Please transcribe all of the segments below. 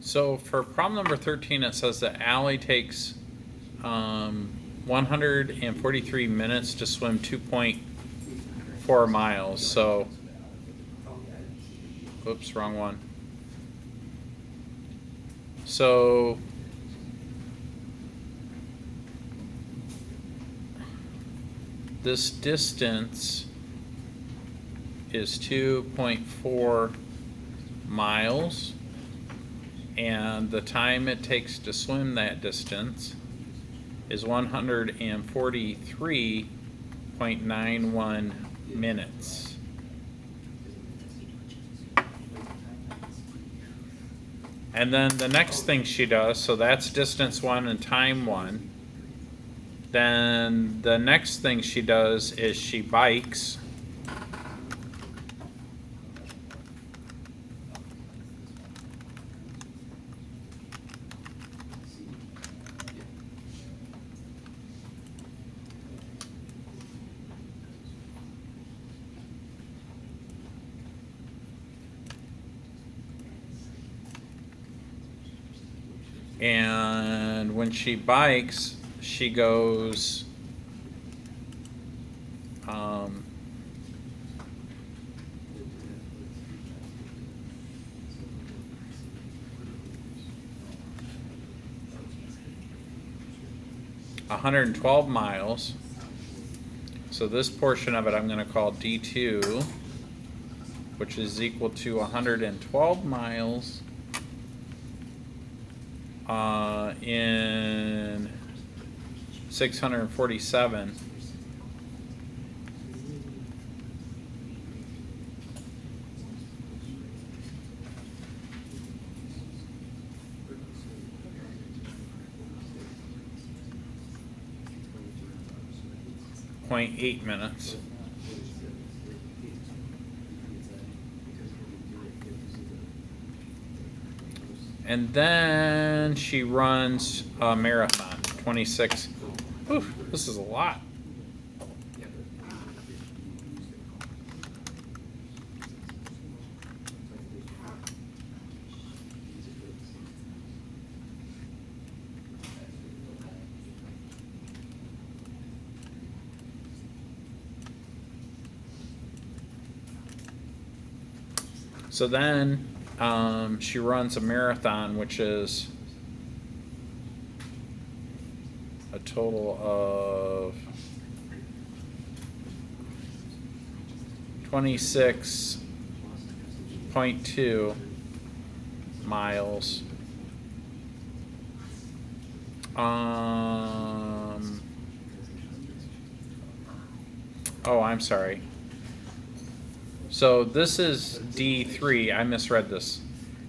So for problem number 13, it says that Allie takes 143 minutes to swim 2.4 miles. So, oops, wrong one. So, this distance is 2.4 miles. And the time it takes to swim that distance is 143.91 minutes. And then the next thing she does, so that's distance 1 and time 1. Then the next thing she does is she bikes. And when she bikes, she goes 112 miles. So this portion of it I'm going to call D2, which is equal to 112 miles in 647. .8 minutes. And then she runs a marathon, 26. Whew, this is a lot. So then she runs a marathon, which is a total of 26.2 miles. Oh, I'm sorry. So this is D3. I misread this.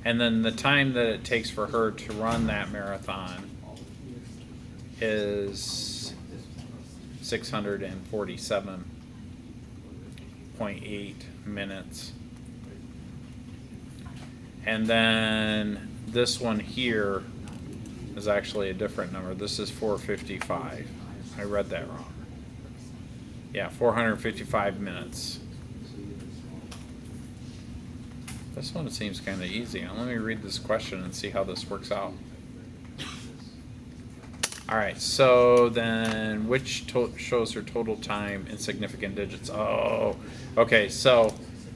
And then the time that it takes for her to run that marathon is 647.8 minutes. And then this one here is actually a different number. This is 455. I read that wrong. Yeah, 455 minutes. This one seems kind of easy. Now, let me read this question and see how this works out. All right, so then which shows her total time in significant digits? Oh, okay, so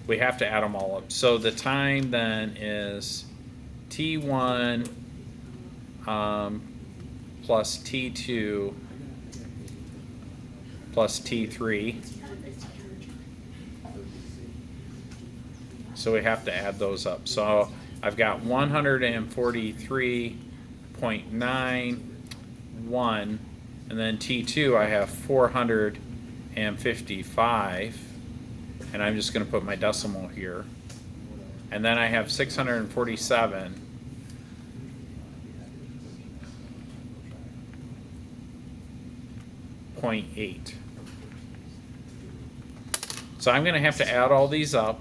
we have to add them all up. So the time then is T1 plus T2 plus T3. So we have to add those up. So I've got 143.91, and then T2 I have 455, and I'm just going to put my decimal here. And then I have 647.8. So I'm going to have to add all these up.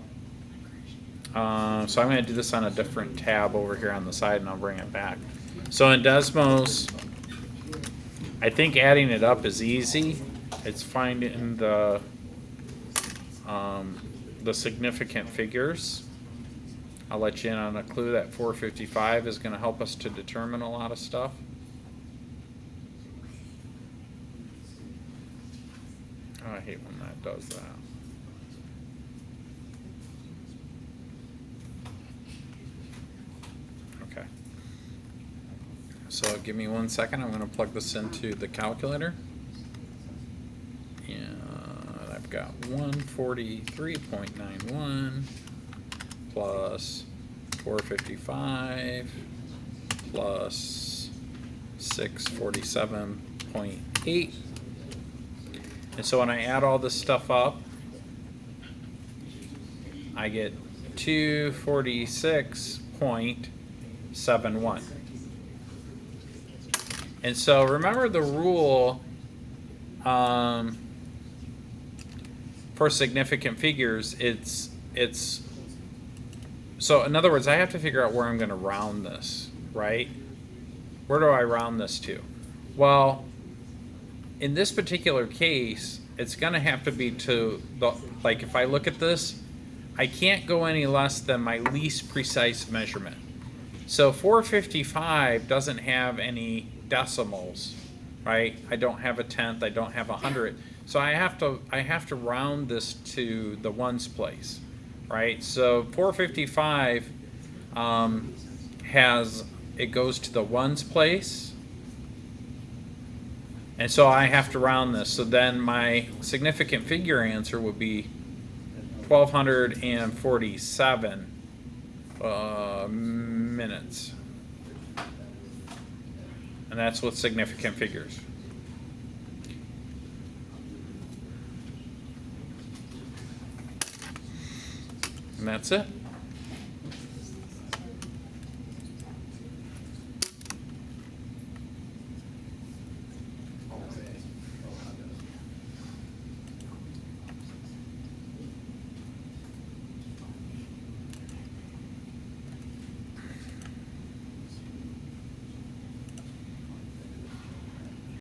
So I'm going to do this on a different tab over here on the side, and I'll bring it back. So in Desmos, I think adding it up is easy. It's finding the significant figures. I'll let you in on a clue that 455 is going to help us to determine a lot of stuff. Oh, I hate when that does that. Okay. So give me 1 second. I'm going to plug this into the calculator. And I've got 143.91 plus 455 plus 647.8. And so when I add all this stuff up, I get 246.71. And so remember the rule for significant figures, it's so in other words, I have to figure out where I'm going to round this, right? Where do I round this to? Well, in this particular case, it's going to have to be to the, like if I look at this, I can't go any less than my least precise measurement. So 455 doesn't have any decimals, right? I don't have a tenth, I don't have 100. So I have to round this to the ones place, right? So 455 it goes to the ones place, and so I have to round this. So then my significant figure answer would be 1247 minutes, and that's with significant figures. And that's it.